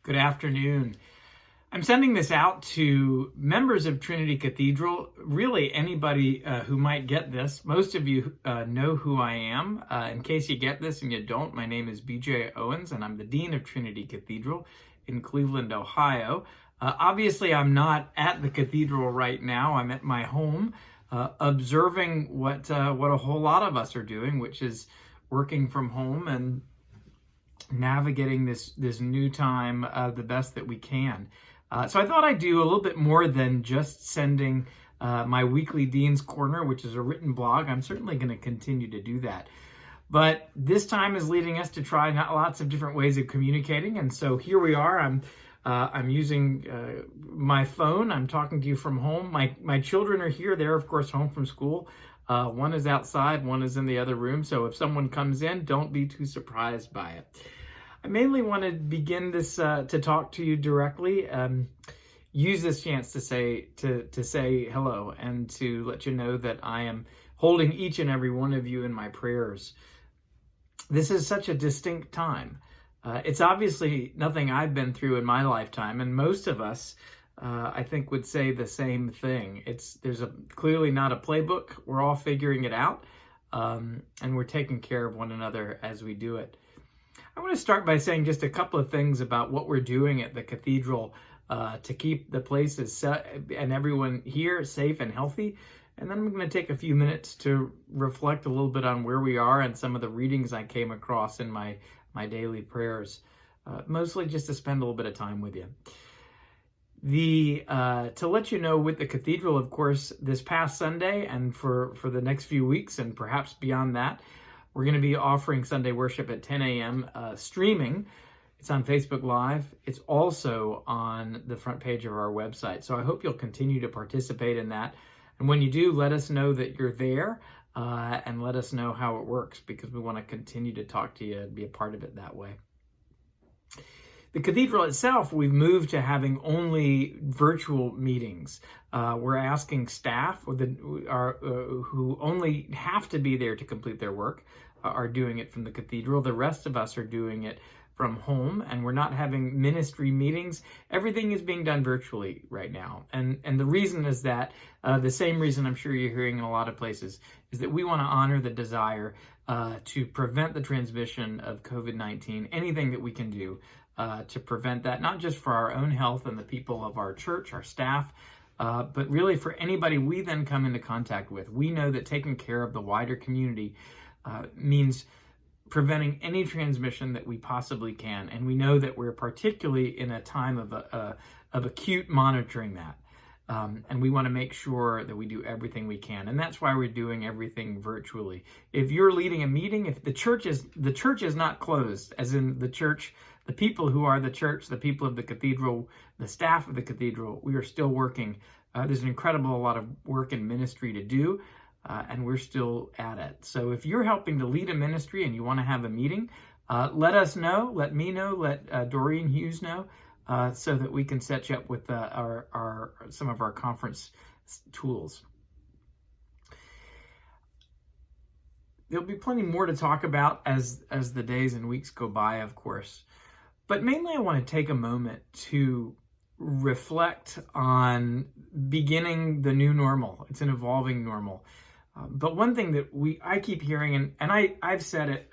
Good afternoon. I'm sending this out to members of Trinity Cathedral, really anybody who might get this. Most of you know who I am. In case you get this and you don't, my name is BJ Owens, and I'm the Dean of Trinity Cathedral in Cleveland, Ohio. Obviously, I'm not at the cathedral right now. I'm at my home, observing what a whole lot of us are doing, which is working from home and navigating this new time the best that we can. So I thought I'd do a little bit more than just sending my weekly Dean's Corner, which is a written blog. I'm certainly going to continue to do that. But this time is leading us to try lots of different ways of communicating. And so here we are. I'm using my phone. I'm talking to you from home. My children are here. They're, of course, home from school. One is outside, one is in the other room. So if someone comes in, don't be too surprised by it. I mainly want to begin this to talk to you directly. Use this chance to say hello and to let you know that I am holding each and every one of you in my prayers. This is such a distinct time. It's obviously nothing I've been through in my lifetime, and most of us, I think, would say the same thing. There's clearly not a playbook. We're all figuring it out, and we're taking care of one another as we do it. I want to start by saying just a couple of things about what we're doing at the cathedral to keep the places and everyone here safe and healthy. And then I'm going to take a few minutes to reflect a little bit on where we are and some of the readings I came across in my daily prayers, mostly just to spend a little bit of time with you. To let you know, with the cathedral, of course, this past Sunday and for the next few weeks and perhaps beyond that, we're going to be offering Sunday worship at 10 a.m. Streaming. It's on Facebook Live. It's also on the front page of our website. So I hope you'll continue to participate in that. And when you do, let us know that you're there and let us know how it works, because we want to continue to talk to you and be a part of it that way. The cathedral itself, we've moved to having only virtual meetings. We're asking staff who only have to be there to complete their work are doing it from the cathedral. The rest of us are doing it from home, and we're not having ministry meetings. Everything is being done virtually right now. And the reason is that, the same reason I'm sure you're hearing in a lot of places, is that we want to honor the desire to prevent the transmission of COVID-19, anything that we can do to prevent that, not just for our own health and the people of our church, our staff, but really for anybody we then come into contact with. We know that taking care of the wider community means preventing any transmission that we possibly can. And we know that we're particularly in a time of acute monitoring that. And we want to make sure that we do everything we can. And that's why we're doing everything virtually. If you're leading a meeting, if the church is not closed, as in the church, the people who are the church, the people of the cathedral, the staff of the cathedral, we are still working. There's an incredible lot of work and ministry to do, and we're still at it. So if you're helping to lead a ministry and you want to have a meeting, let us know, let me know, let Doreen Hughes know, so that we can set you up with some of our conference tools. There'll be plenty more to talk about as the days and weeks go by, of course. But mainly I want to take a moment to reflect on beginning the new normal. It's an evolving normal. But one thing that I keep hearing, and I've said it,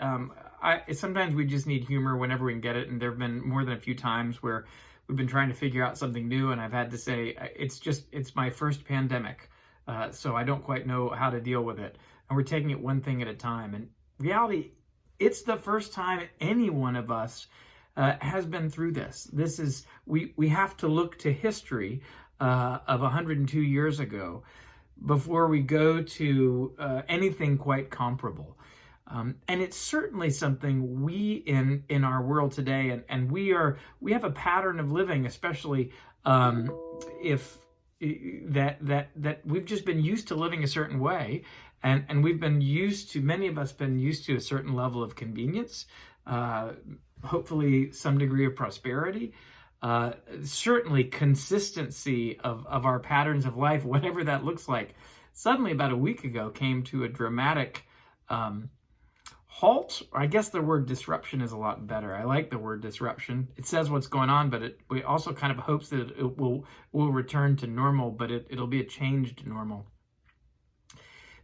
sometimes we just need humor whenever we can get it. And there have been more than a few times where we've been trying to figure out something new, and I've had to say, it's my first pandemic. So I don't quite know how to deal with it. And we're taking it one thing at a time. And reality, it's the first time any one of us has been through this. We have to look to history of 102 years ago before we go to anything quite comparable. And it's certainly something we in our world today, and we have a pattern of living, especially if that we've just been used to living a certain way, and we've been used to, many of us been used to a certain level of convenience, hopefully some degree of prosperity, certainly consistency of our patterns of life, whatever that looks like. Suddenly, about a week ago, came to a dramatic halt. I guess the word disruption is a lot better. I like the word disruption. It says what's going on, but it also kind of hopes that it will return to normal, but it'll be a changed normal.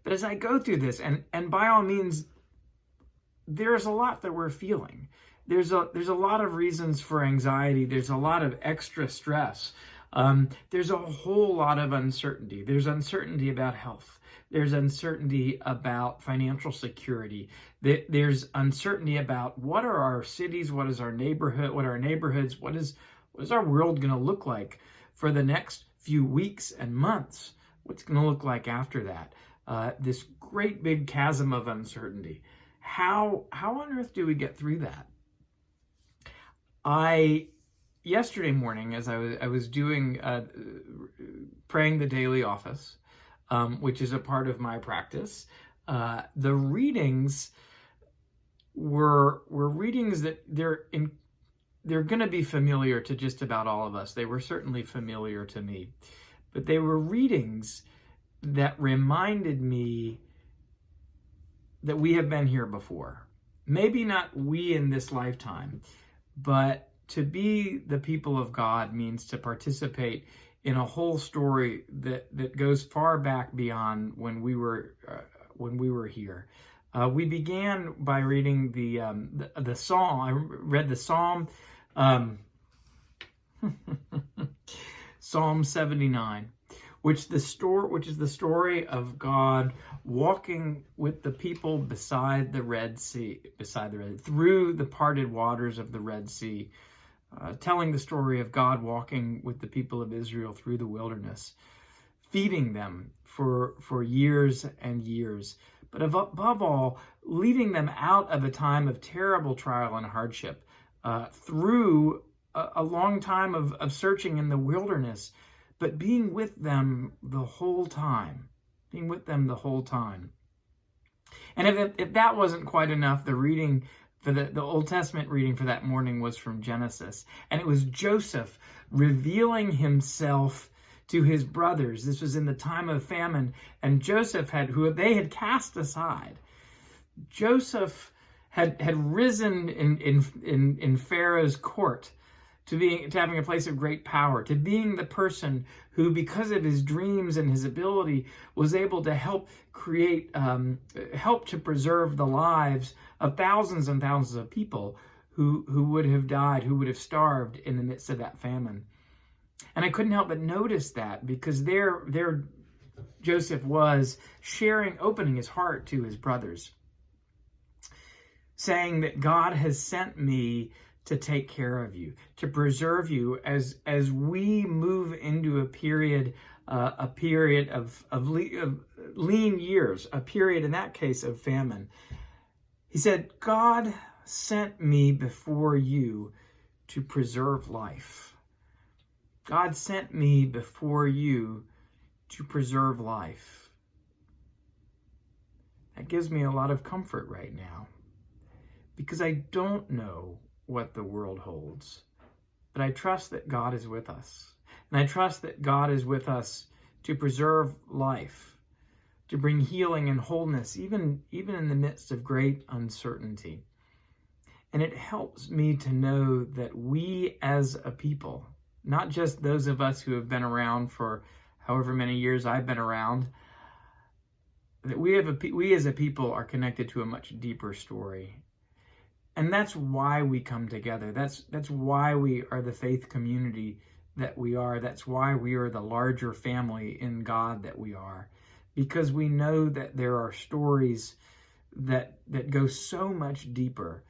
But as I go through this, and by all means, there's a lot that we're feeling. There's a lot of reasons for anxiety. There's a lot of extra stress. There's a whole lot of uncertainty. There's uncertainty about health. There's uncertainty about financial security. There's uncertainty about what are our cities, what is our neighborhood, what are our neighborhoods, what is our world going to look like for the next few weeks and months? What's going to look like after that? This great big chasm of uncertainty. How on earth do we get through that? Yesterday morning, as I was doing praying the daily office, which is a part of my practice, the readings were readings that they're going to be familiar to just about all of us. They were certainly familiar to me, but they were readings that reminded me that we have been here before. Maybe not we in this lifetime, but to be the people of God means to participate in a whole story that goes far back beyond when we were here. We began by reading the Psalm. I read the Psalm, Psalm 79, which is the story of God walking with the people beside the Red Sea, through the parted waters of the Red Sea, telling the story of God walking with the people of Israel through the wilderness, feeding them for years and years, but above all, leading them out of a time of terrible trial and hardship, through a long time of searching in the wilderness, but being with them the whole time. And if that wasn't quite enough, the reading for the Old Testament reading for that morning was from Genesis. And it was Joseph revealing himself to his brothers. This was in the time of famine, and Joseph who they had cast aside. Joseph had risen in Pharaoh's court to having a place of great power, to being the person who, because of his dreams and his ability, was able to help to preserve the lives of thousands and thousands of people who would have died, who would have starved in the midst of that famine. And I couldn't help but notice that, because there Joseph was opening his heart to his brothers, saying that God has sent me to take care of you, to preserve you as we move into a period of lean years, a period in that case of famine. He said, God sent me before you to preserve life. God sent me before you to preserve life. That gives me a lot of comfort right now, because I don't know what the world holds, but I trust that God is with us. And I trust that God is with us to preserve life, to bring healing and wholeness, even in the midst of great uncertainty. And it helps me to know that we as a people, not just those of us who have been around for however many years I've been around, that we as a people are connected to a much deeper story. And that's why we come together. That's why we are the faith community that we are. That's why we are the larger family in God that we are. Because we know that there are stories that go so much deeper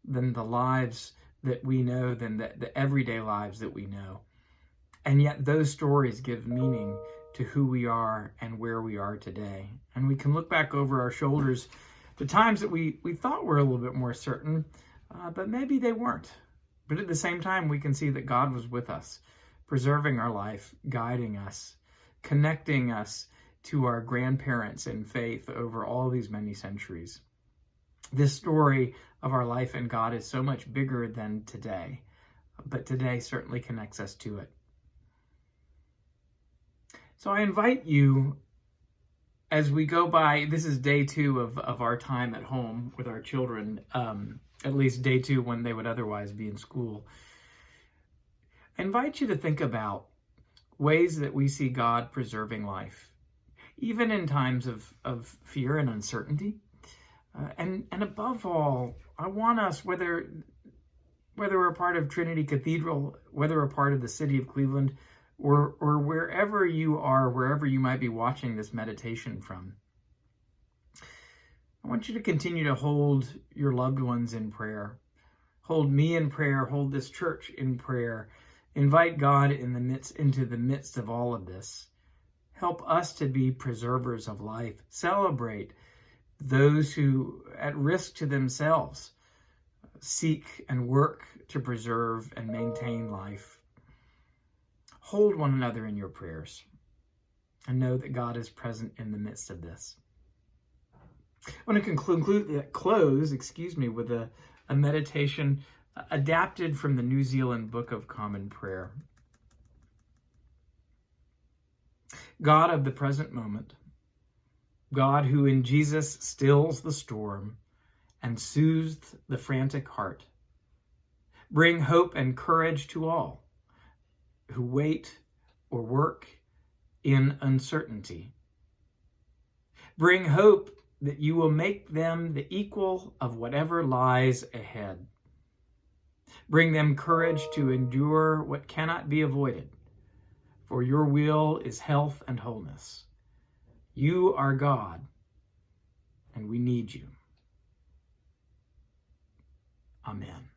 than the lives that we know, than the everyday lives that we know. And yet those stories give meaning to who we are and where we are today. And we can look back over our shoulders to times that we thought were a little bit more certain, but maybe they weren't. But at the same time, we can see that God was with us, preserving our life, guiding us, connecting us to our grandparents in faith over all these many centuries. This story of our life in God is so much bigger than today, but today certainly connects us to it. So I invite you as we go by, this is day 2 of our time at home with our children, at least day 2 when they would otherwise be in school. I invite you to think about ways that we see God preserving life, even in times of fear and uncertainty. And above all, I want us, whether we're a part of Trinity Cathedral, whether we're a part of the city of Cleveland, or wherever you are, wherever you might be watching this meditation from, I want you to continue to hold your loved ones in prayer. Hold me in prayer, hold this church in prayer. Invite God into the midst of all of this. Help us to be preservers of life. Celebrate those who, at risk to themselves, seek and work to preserve and maintain life. Hold one another in your prayers and know that God is present in the midst of this. I want to close with a meditation adapted from the New Zealand Book of Common Prayer. God of the present moment, God who in Jesus stills the storm and soothes the frantic heart, bring hope and courage to all who wait or work in uncertainty. Bring hope that you will make them the equal of whatever lies ahead. Bring them courage to endure what cannot be avoided, for your will is health and wholeness. You are God, and we need you. Amen.